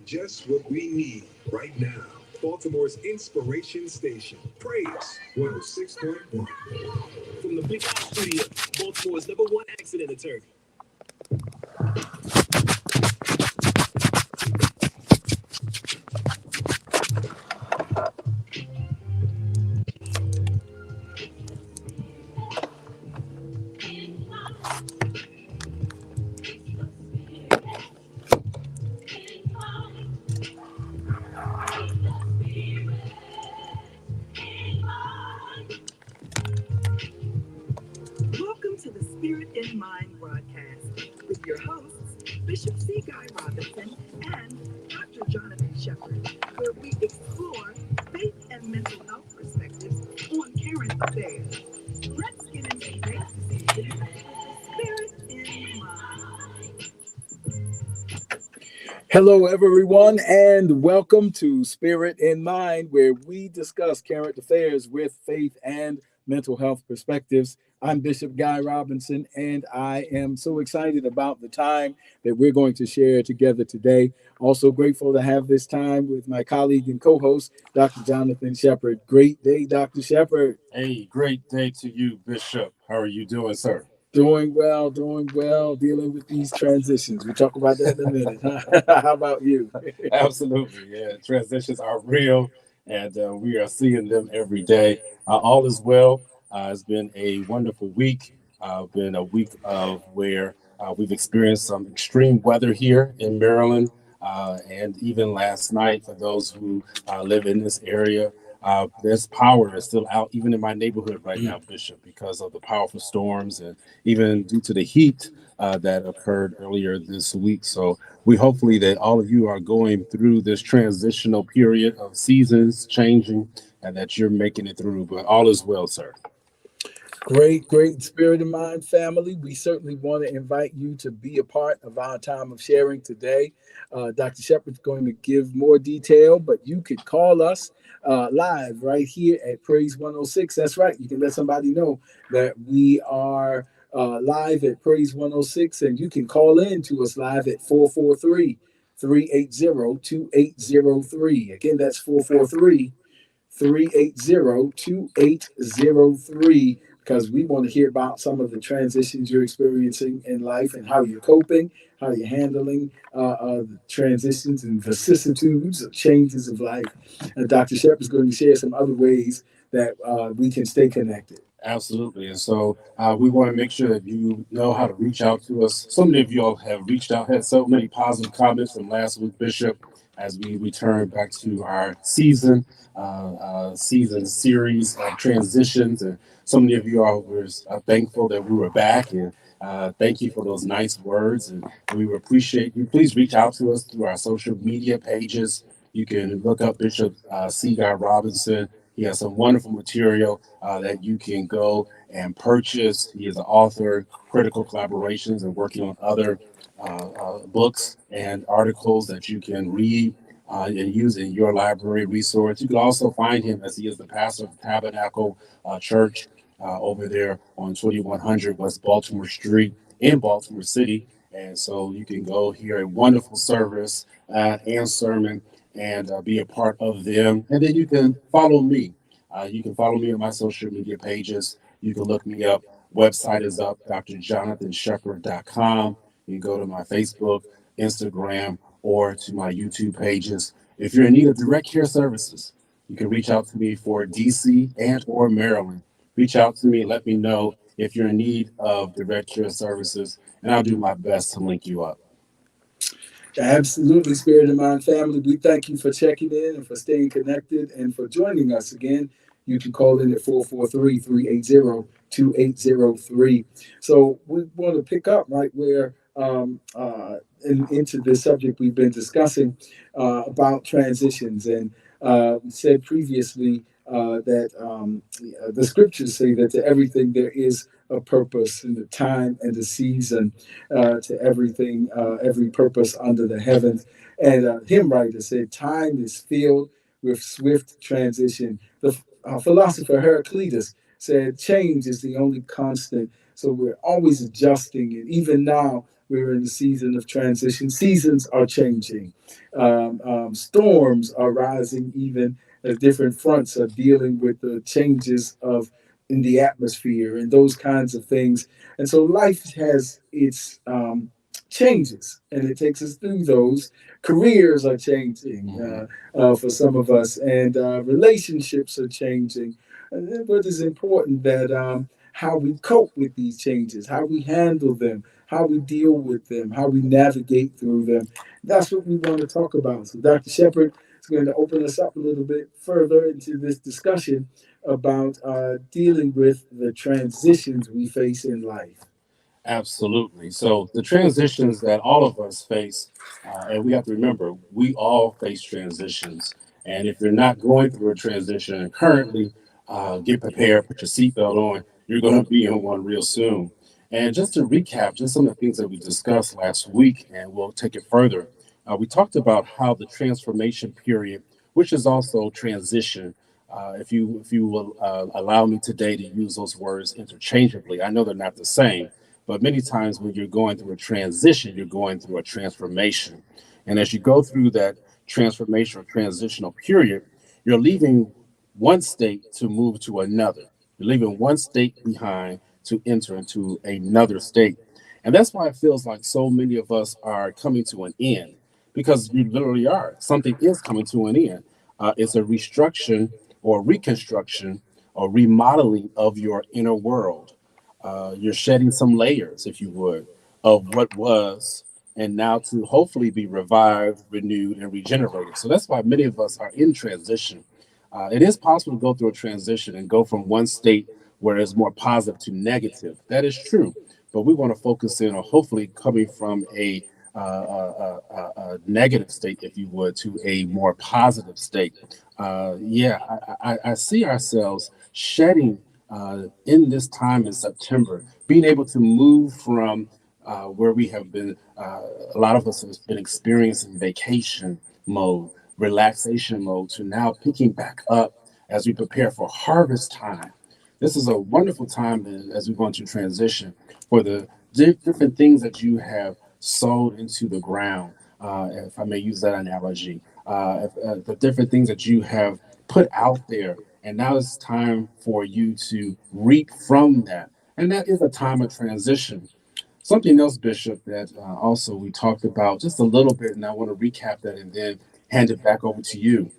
Just what we need right now. Baltimore's inspiration station. Praise 106.1. From the Big House Studio, Baltimore's #1 accident attorney. Welcome to the Spirit in Mind broadcast with your hosts, Bishop C. Guy Robinson and Dr. Jonathan Shepherd, where we explore faith and mental health perspectives on current affairs. Let's get into today's season, Spirit in Mind. Hello, everyone, and welcome to Spirit in Mind, where we discuss current affairs with faith and mental health perspectives. I'm Bishop Guy Robinson, and I am so excited about the time that we're going to share together today. Also grateful to have this time with my colleague and co-host, Dr. Jonathan Shepherd. Great day, Dr. Shepherd. Hey, great day to you, Bishop. How are you doing, sir? Doing well, dealing with these transitions. We'll talk about that in a minute. How about you? Absolutely. Yeah, transitions are real, and we are seeing them every day. All is well. It's been a wonderful week. Been a week of where we've experienced some extreme weather here in Maryland, and even last night for those who live in this area. There's power that's still out, even in my neighborhood right now, Bishop, because of the powerful storms and even due to the heat that occurred earlier this week. So we hopefully that all of you are going through this transitional period of seasons changing and that you're making it through. But all is well, sir. Great Spirit of Mind family. We certainly want to invite you to be a part of our time of sharing today. Dr. Shepherd's going to give more detail, but you could call us live right here at Praise 106. That's right. You can let somebody know that we are live at Praise 106, and you can call in to us live at 443-380-2803. Again, that's 443-380-2803, because we want to hear about some of the transitions you're experiencing in life and how you're coping, how you're handling the transitions and vicissitudes of changes of life. And Dr. Shep is going to share some other ways that we can stay connected. Absolutely. And so we want to make sure that you know how to reach out to us. So many of you all have reached out, had so many positive comments from last week, Bishop, as we return back to our season series of transitions. And so many of you all were thankful that we were back. And thank you for those nice words. And we appreciate you. Please reach out to us through our social media pages. You can look up Bishop C. Guy Robinson. He has some wonderful material that you can go and purchase. He is an author, critical collaborations, and working on other books and articles that you can read and use in your library resource. You can also find him as he is the pastor of the Tabernacle Church over there on 2100 West Baltimore Street in Baltimore City. And so you can go hear a wonderful service and sermon and be a part of them. And then you can follow me. You can follow me on my social media pages. You can look me up. Website is up, drjonathanshepherd.com. You can go to my Facebook, Instagram, or to my YouTube pages. If you're in need of direct care services, you can reach out to me for DC and or Maryland. Reach out to me. Let me know if you're in need of direct care services, and I'll do my best to link you up. Absolutely, Spirit of Mind family. We thank you for checking in and for staying connected and for joining us again. You can call in at 443-380-2803. So we want to pick up right where into the subject we've been discussing about transitions. And said previously that the scriptures say that to everything there is a purpose, in the time and the season, to everything, every purpose under the heavens. And hymn writer said, time is filled with swift transition. The philosopher Heraclitus said, change is the only constant So we're always adjusting. And even now, we're in the season of transition. Seasons are changing. Storms are rising, even as different fronts are dealing with the changes of in the atmosphere and those kinds of things. And so life has its changes, and it takes us through those. Careers are changing for some of us, and relationships are changing. But it's important that how we cope with these changes, how we handle them, how we deal with them, how we navigate through them. That's what we want to talk about. So, Dr. Shepard is going to open us up a little bit further into this discussion about dealing with the transitions we face in life. Absolutely. So the transitions that all of us face, and we have to remember, we all face transitions. And if you're not going through a transition currently, get prepared, put your seatbelt on. You're going to be in one real soon. And just to recap, just some of the things that we discussed last week, and we'll take it further. We talked about how the transformation period, which is also transition, if you will allow me today to use those words interchangeably, I know they're not the same, but many times when you're going through a transition, you're going through a transformation. And as you go through that transformation or transitional period, you're leaving one state to move to another. You're leaving one state behind to enter into another state. And that's why it feels like so many of us are coming to an end, because you literally are. Something is coming to an end. It's a restructuring or reconstruction or remodeling of your inner world. You're shedding some layers, if you would, of what was, and now to hopefully be revived, renewed, and regenerated. So that's why many of us are in transition. It is possible to go through a transition and go from one state where it's more positive to negative. That is true. But we want to focus in on hopefully coming from a negative state, if you would, to a more positive state. Yeah, I see ourselves shedding in this time in September, being able to move from where we have been, a lot of us have been experiencing vacation mode, relaxation mode, to now picking back up as we prepare for harvest time. This is a wonderful time as we go into transition for the different things that you have sowed into the ground, if I may use that analogy, the different things that you have put out there. And now it's time for you to reap from that. And that is a time of transition. Something else, Bishop, that also we talked about just a little bit, and I want to recap that and then hand it back over to you.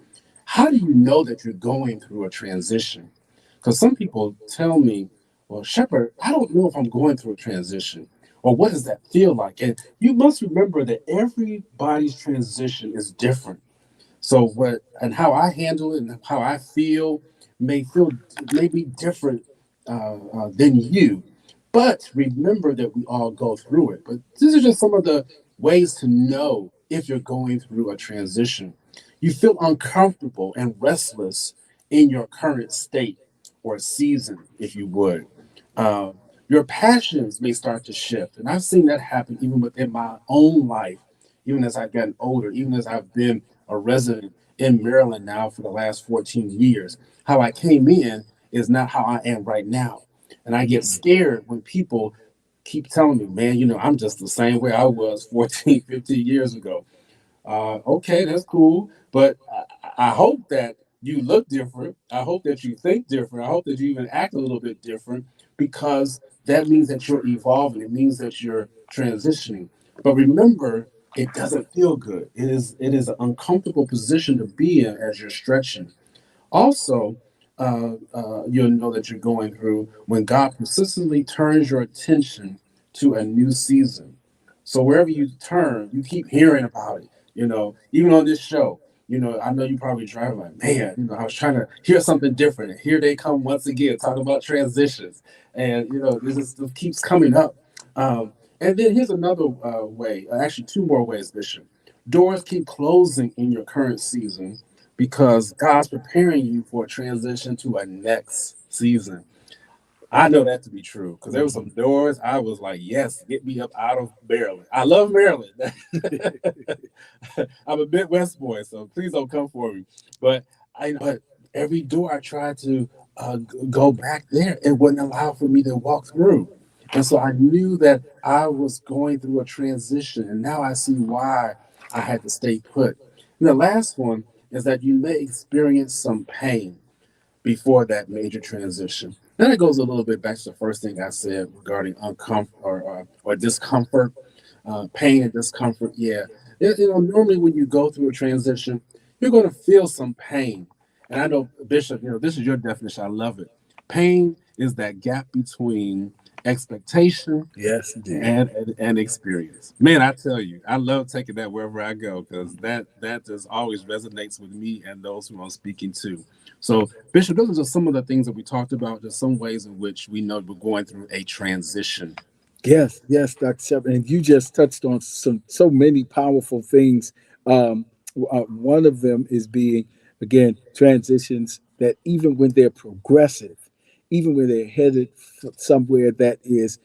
How do you know that you're going through a transition? Because some people tell me, well, Shepard, I don't know if I'm going through a transition. Or what does that feel like? And you must remember that everybody's transition is different. So what and how I handle it and how I feel may be different than you. But remember that we all go through it. But these are just some of the ways to know if you're going through a transition. You feel uncomfortable and restless in your current state or season, if you would. Um, your passions may start to shift. And I've seen that happen even within my own life, even as I've gotten older, even as I've been a resident in Maryland now for the last 14 years. How I came in is not how I am right now. And I get scared when people keep telling me, man, I'm just the same way I was 14, 15 years ago. Okay, that's cool. But I hope that you look different. I hope that you think different. I hope that you even act a little bit different, because that means that you're evolving. It means that you're transitioning. But remember, it doesn't feel good. It is an uncomfortable position to be in as you're stretching. Also, you'll know that you're going through when God persistently turns your attention to a new season. So wherever you turn, you keep hearing about it. Even on this show, I know you probably driving like, man, I was trying to hear something different. And here they come once again, talking about transitions. And, this keeps coming up. And then here's another way, actually, two more ways, Bishop. Doors keep closing in your current season because God's preparing you for a transition to a next season. I know that to be true because there were some doors I was like, yes, get me up out of Maryland. I love Maryland. I'm a Midwest boy, so please don't come for me. But every door I tried to go back there, it wouldn't allow for me to walk through. And so I knew that I was going through a transition, and now I see why I had to stay put. And the last one is that you may experience some pain before that major transition. Then it goes a little bit back to the first thing I said regarding uncomfort or discomfort, pain and discomfort. Yeah, normally when you go through a transition, you're going to feel some pain. And I know, Bishop, this is your definition. I love it. Pain is that gap between expectation Yes, indeed. and experience. Man, I tell you, I love taking that wherever I go because that just always resonates with me and those who I'm speaking to. So, Bishop, those are just some of the things that we talked about. Just some ways in which we know we're going through a transition. Yes, yes, Dr. Shepard, and you just touched on so many powerful things. One of them is being again transitions that even when they're progressive, even when they're headed somewhere that is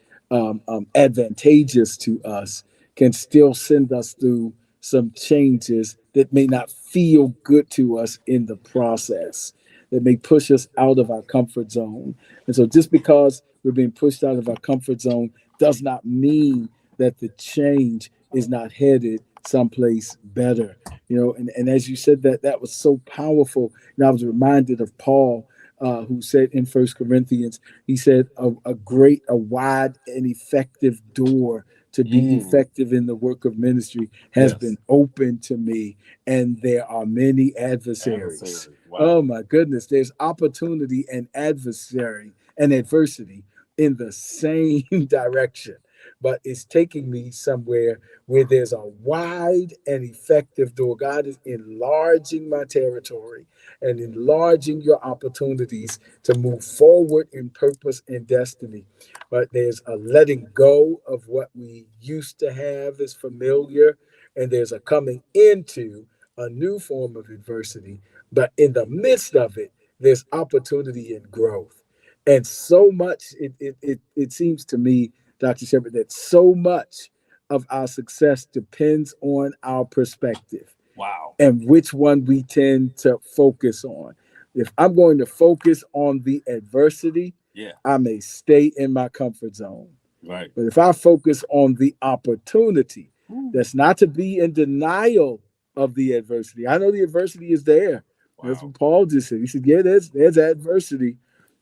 advantageous to us, can still send us through some changes that may not feel good to us in the process, that may push us out of our comfort zone. And so, just because we're being pushed out of our comfort zone does not mean that the change is not headed someplace better. And as you said that, that was so powerful. And I was reminded of Paul, who said in First Corinthians, he said, a wide and effective door to be Mm, effective in the work of ministry has yes. been opened to me, and there are many adversaries. Adversary. Oh Wow. my goodness, there's opportunity and adversary and adversity in the same direction, but it's taking me somewhere where there's a wide and effective door. God is enlarging my territory and enlarging your opportunities to move forward in purpose and destiny. But there's a letting go of what we used to have as familiar, and there's a coming into a new form of adversity. But in the midst of it, there's opportunity and growth. And so much, it seems to me, Dr. Shepard, that so much of our success depends on our perspective Wow. and which one we tend to focus on. If I'm going to focus on the adversity, Yeah. I may stay in my comfort zone. Right. But if I focus on the opportunity, Ooh, that's not to be in denial of the adversity. I know the adversity is there. That's wow. what Paul just said. He said, yeah, there's adversity,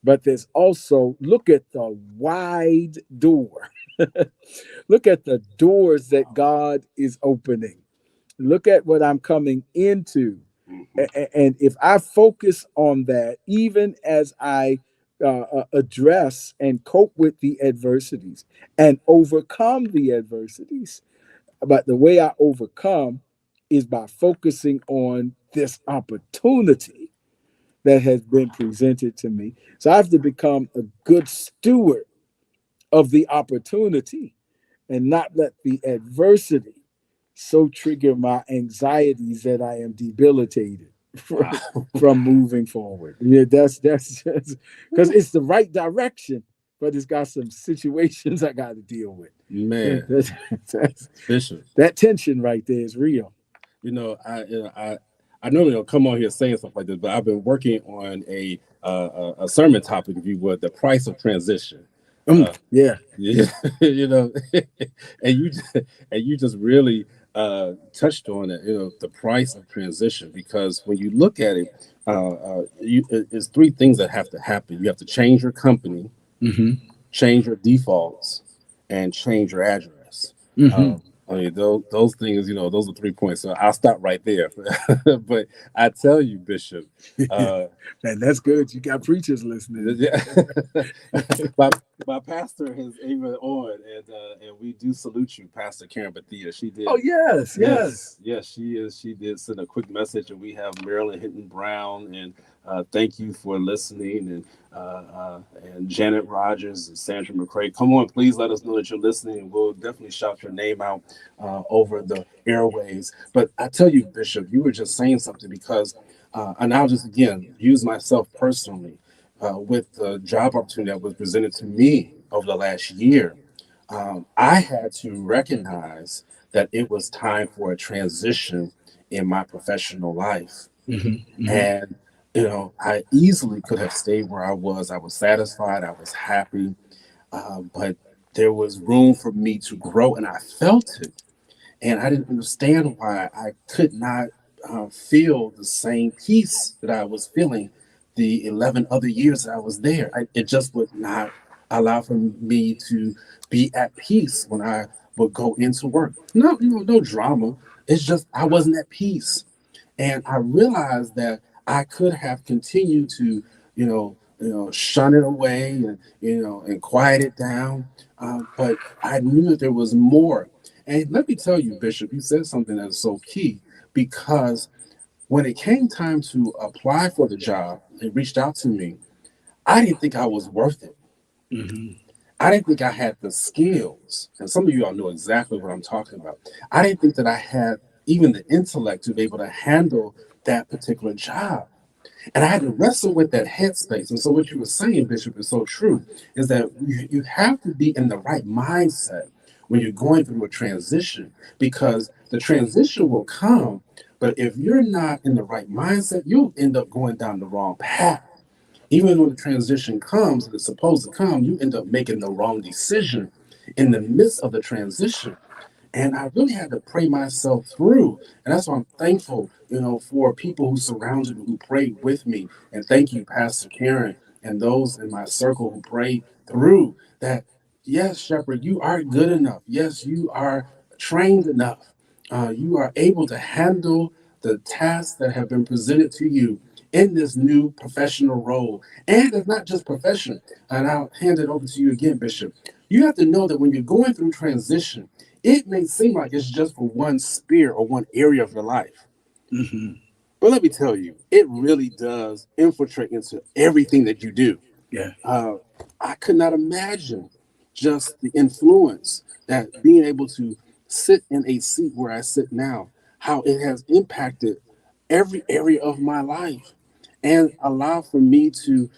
but there's also look at the wide door. Look at the doors that Wow. God is opening. Look at what I'm coming into. Hmm. And if I focus on that, even as I address and cope with the adversities and overcome the adversities, but the way I overcome is by focusing on this opportunity that has been presented to me. So I have to become a good steward of the opportunity and not let the adversity so trigger my anxieties that I am debilitated Wow. from moving forward. Yeah, that's just because it's the right direction, but it's got some situations I got to deal with. Man, That's, Bishop. that tension right there is real. I normally don't come on here saying stuff like this, but I've been working on a sermon topic, if you would, the price of transition. Yeah. Yeah, and you just really touched on it. The price of transition, because when you look at it, it's three things that have to happen. You have to change your company, Mm-hmm. change your defaults, and change your address. Mm-hmm. I mean, those things, those are 3 points. So I'll stop right there. But I tell you, Bishop, uh, Man, that's good. You got preachers listening. yeah, my my pastor is even on, and we do salute you, Pastor Karen Bethia. She Oh did. yes, yes. Yes, she is. She did send a quick message, and we have Marilyn Hinton Brown, and thank you for listening, and Janet Rogers and Sandra McCrae. Come on, please let us know that you're listening, and we'll definitely shout your name out over the airways. But I tell you, Bishop, you were just saying something because, and I'll just again use myself personally with the job opportunity that was presented to me over the last year. I had to recognize that it was time for a transition in my professional life. Mm-hmm. Mm-hmm. And, I easily could have stayed where I was. I was satisfied, I was happy. But there was room for me to grow, and I felt it. And I didn't understand why I could not feel the same peace that I was feeling the 11 other years that I was there. It just would not allow for me to be at peace when I would go into work. No, no drama. It's just I wasn't at peace. And I realized that I could have continued to, shun it away and quiet it down. But I knew that there was more. And let me tell you, Bishop, you said something that is so key because when it came time to apply for the job, they reached out to me. I didn't think I was worth it. Mm-hmm. I didn't think I had the skills. And some of you all know exactly what I'm talking about. I didn't think that I had even the intellect to be able to handle that particular job. And I had to wrestle with that headspace. And so, what you were saying, Bishop, is so true is that you have to be in the right mindset when you're going through a transition because the transition will come. But if you're not in the right mindset, you'll end up going down the wrong path. Even when the transition comes, and it's supposed to come, you end up making the wrong decision in the midst of the transition. And I really had to pray myself through. And that's why I'm thankful, for people who surrounded me, who prayed with me. And thank you, Pastor Karen, and those in my circle who prayed through that. Yes, Shepherd, you are good enough. Yes, you are trained enough. You are able to handle the tasks that have been presented to you in this new professional role. And it's not just profession. And I'll hand it over to you again, Bishop. You have to know that when you're going through transition, it may seem like it's just for one sphere or one area of your life. Mm-hmm. But let me tell you, it really does infiltrate into everything that you do. Yeah. Uh, I could not imagine just the influence that being able to sit in a seat where I sit now, how it has impacted every area of my life and allow for me to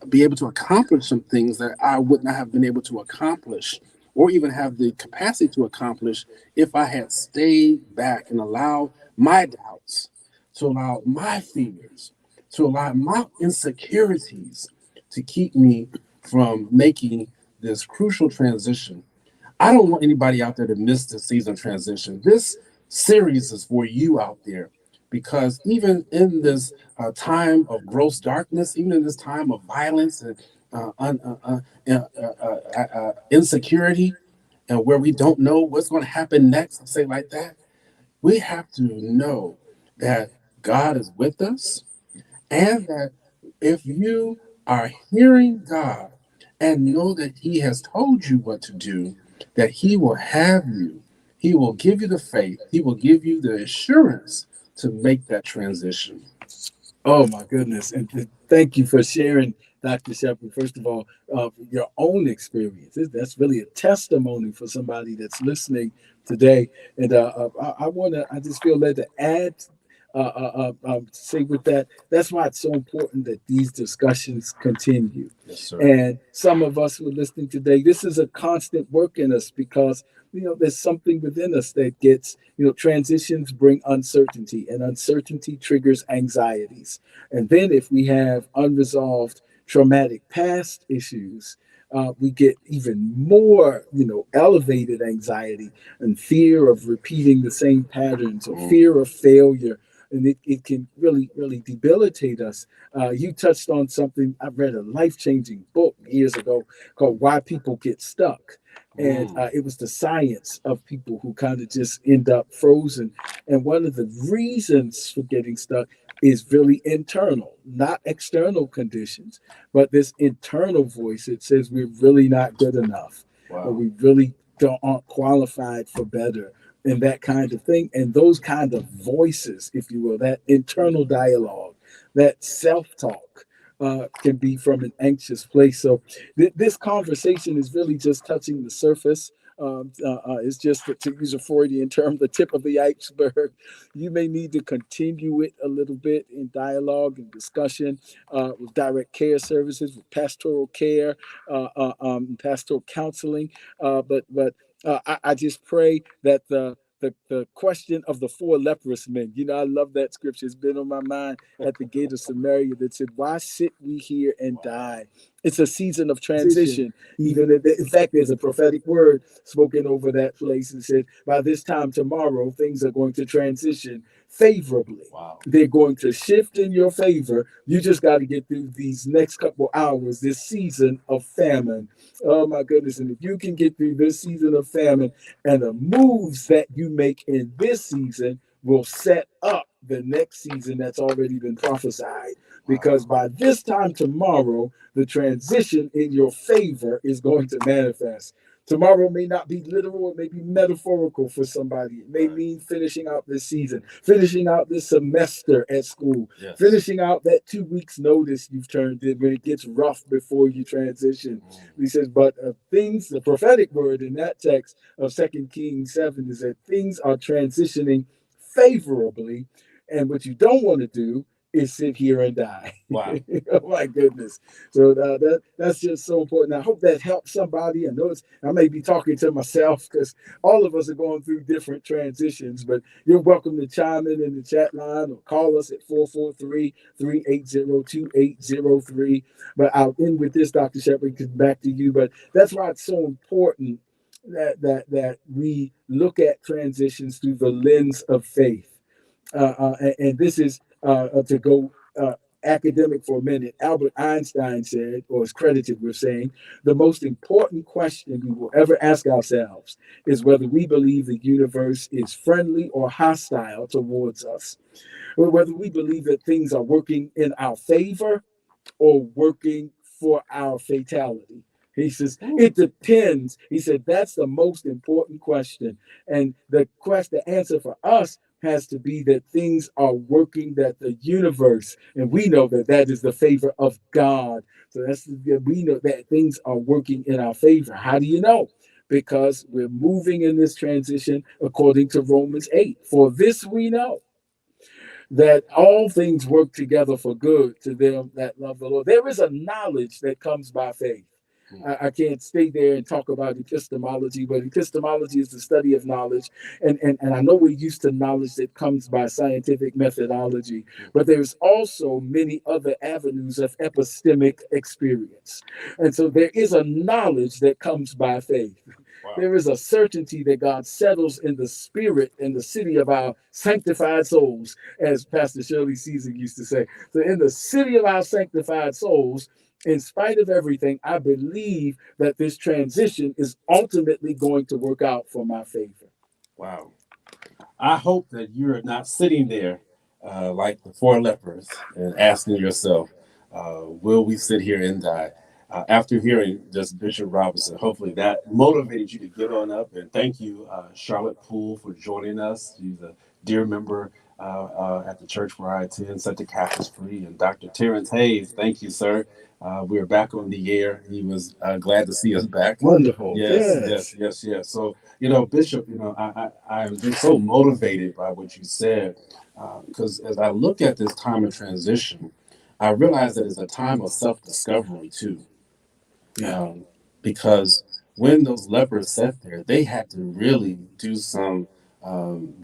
be able to accomplish some things that I would not have been able to accomplish or even have the capacity to accomplish if I had stayed back and allowed my doubts, to allow my fears, to allow my insecurities to keep me from making this crucial transition. I don't want anybody out there to miss the season transition. This series is for you out there because even in this time of gross darkness, even in this time of violence and insecurity, and where we don't know what's going to happen next, I'll say it like that, we have to know that God is with us and that if you are hearing God and know that He has told you what to do, that He will have you, He will give you the faith, He will give you the assurance to make that transition. Oh my goodness! And thank you for sharing, Dr. Shepard. First of all, your own experiences. That's really a testimony for somebody that's listening today. And I want to. I just feel led to add. Say with that. That's why it's so important that these discussions continue. Yes, sir. And some of us who are listening today, this is a constant work in us because there's something within us that gets, transitions bring uncertainty, and uncertainty triggers anxieties. And then if we have unresolved traumatic past issues, we get even more, elevated anxiety and fear of repeating the same patterns or fear of failure. And it can really, really debilitate us. You touched on something. I read a life changing book years ago called Why People Get Stuck. And it was the science of people who kind of just end up frozen. And one of the reasons for getting stuck is really internal, not external conditions, but this internal voice that says we're really not good enough, or Wow. we really aren't qualified for better, and that kind of thing. And those kind of voices, if you will, that internal dialogue, that self-talk, can be from an anxious place. So this conversation is really just touching the surface. It's just, to use a Freudian term, the tip of the iceberg. You may need to continue it a little bit in dialogue and discussion with direct care services, with pastoral care, pastoral counseling. But I just pray that the question of the four leprous men, I love that scripture. It's been on my mind at the gate of Samaria that said, "Why sit we here and die? It's a season of transition. Even in fact, there's a prophetic word spoken over that place and said, by this time tomorrow, things are going to transition favorably. Wow. They're going to shift in your favor. You just got to get through these next couple hours, this season of famine. Oh my goodness. And if you can get through this season of famine and the moves that you make in this season will set up the next season that's already been prophesied. Because by this time tomorrow, the transition in your favor is going to manifest. Tomorrow may not be literal, it may be metaphorical for somebody. It may mean finishing out this season, finishing out this semester at school, Yes. finishing out that 2 weeks notice you've turned in when it gets rough before you transition. He says, but things, the prophetic word in that text of 2 Kings 7 is that things are transitioning favorably. And what you don't want to do is sit here and die. Wow. Oh my goodness. So that's just so important. I hope that helps somebody. I know I may be talking to myself because all of us are going through different transitions, but you're welcome to chime in the chat line or call us at 443-380-2803. But I'll end with this, Dr. Shepard, back to you. But that's why it's so important that we look at transitions through the lens of faith. And this is to go academic for a minute. Albert Einstein said, or is credited with saying, the most important question we will ever ask ourselves is whether we believe the universe is friendly or hostile towards us, or whether we believe that things are working in our favor or working for our fatality. He says, it depends. He said, that's the most important question. And the answer for us has to be that things are working, that the universe, and we know that that is the favor of God. So we know that things are working in our favor. How do you know? Because we're moving in this transition according to Romans 8. For this we know, that all things work together for good to them that love the Lord. There is a knowledge that comes by faith. I can't stay there and talk about epistemology, but epistemology is the study of knowledge. And I know we're used to knowledge that comes by scientific methodology, but there's also many other avenues of epistemic experience. And so there is a knowledge that comes by faith. Wow. There is a certainty that God settles in the spirit in the city of our sanctified souls, as Pastor Shirley Caesar used to say. So in the city of our sanctified souls, in spite of everything, I believe that this transition is ultimately going to work out for my favor. Wow. I hope that you're not sitting there like the four lepers and asking yourself, will we sit here and die? After hearing just Bishop Robinson, hopefully that motivated you to get on up. And thank you, Charlotte Poole, for joining us. She's a dear member at the church where I attend, Set the Captives Free. And Dr. Terrence Hayes, thank you, sir. We are back on the air. He was glad to see us back. Wonderful. Yes. So, Bishop, I'm just so motivated by what you said, because as I look at this time of transition, I realize that it's a time of self-discovery too. Because when those lepers sat there, they had to really do some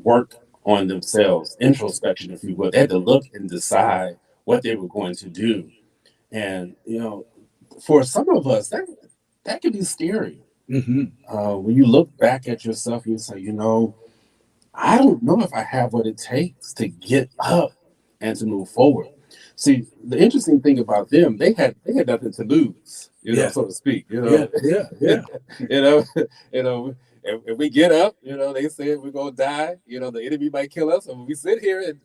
work on themselves, introspection, if you will. They had to look and decide what they were going to do. And, for some of us, that can be scary. When you look back at yourself, you say, I don't know if I have what it takes to get up and to move forward. See, the interesting thing about them, they had nothing to lose, so to speak. Yeah. If we get up, they said we're gonna die. The enemy might kill us, and we sit here and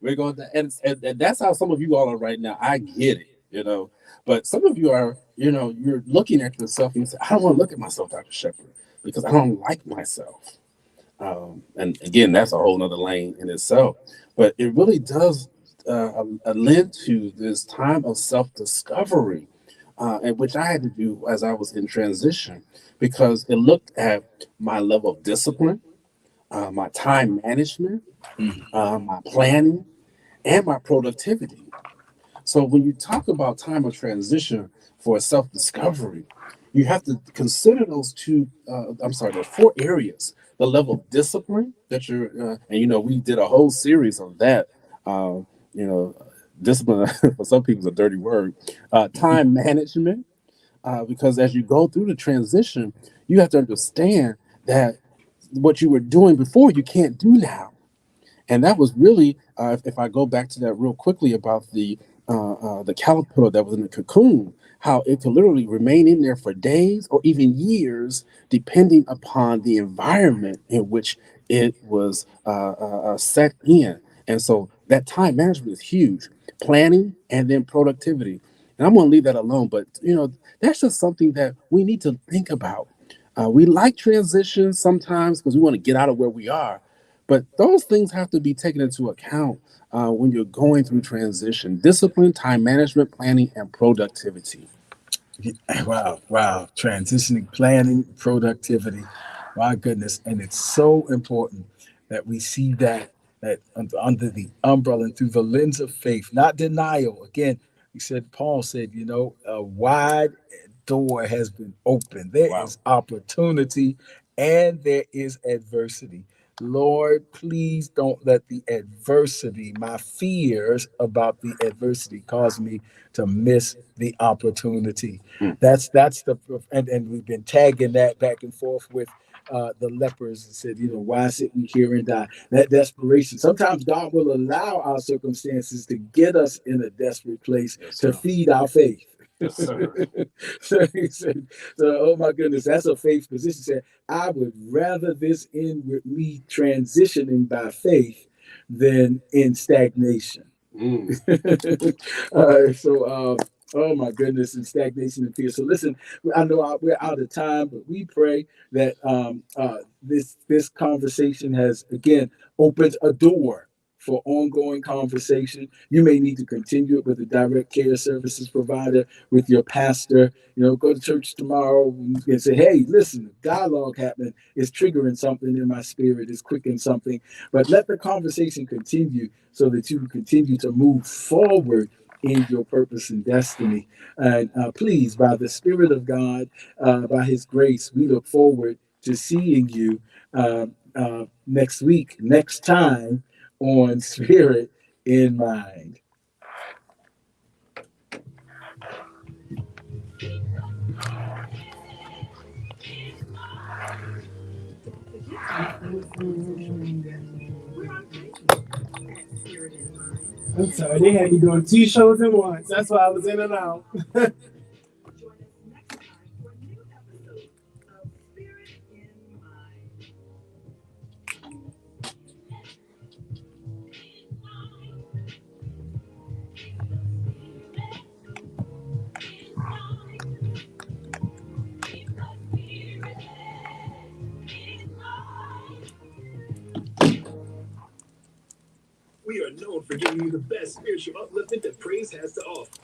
we're gonna die. And that's how some of you all are right now. I get it, but some of you are, you're looking at yourself and you say, I don't want to look at myself, Dr. Shepard, because I don't like myself. And again, that's a whole nother lane in itself. But it really does lend to this time of self-discovery, and which I had to do as I was in transition, because it looked at my level of discipline, my time management, my planning, and my productivity. So when you talk about time of transition for self-discovery, you have to consider those the four areas: the level of discipline that you're, and we did a whole series on that, discipline for some people is a dirty word. Time management, because as you go through the transition, you have to understand that what you were doing before you can't do now. And that was really, if I go back to that real quickly about the caterpillar that was in the cocoon, how it could literally remain in there for days or even years, depending upon the environment in which it was set in. And so that time management is huge, planning and then productivity. And I'm going to leave that alone, but that's just something that we need to think about. We like transitions sometimes because we want to get out of where we are, but those things have to be taken into account when you're going through transition. Discipline, time management, planning, and productivity. Wow, wow. Transitioning, planning, productivity. My goodness. And it's so important that we see that under the umbrella and through the lens of faith, not denial. Again, Paul said, a wide door has been opened. There Wow. is opportunity and there is adversity. Lord, please don't let the adversity, my fears about the adversity, cause me to miss the opportunity. Mm. That's the and we've been tagging that back and forth with the lepers and said, why sit we here and die? That desperation. Sometimes God will allow our circumstances to get us in a desperate place Yes, to sir. feed our faith. Yes, sir. So he said, oh my goodness, that's a faith position. He said, I would rather this end with me transitioning by faith than in stagnation. Mm. Oh my goodness, and stagnation and fear. So listen, I know we're out of time, but we pray that this conversation has again opened a door for ongoing conversation. You may need to continue it with a direct care services provider, with your pastor. Go to church tomorrow and say, hey, listen, dialogue happening is triggering something in my spirit, is quickening something. But let the conversation continue so that you can continue to move forward in your purpose and destiny. And please, by the Spirit of God, by His grace, we look forward to seeing you next week, next time on Spirit in Mind. I'm sorry, they had me doing 2 shows at once. That's why I was in and out. We are known for giving you the best spiritual upliftment that praise has to offer.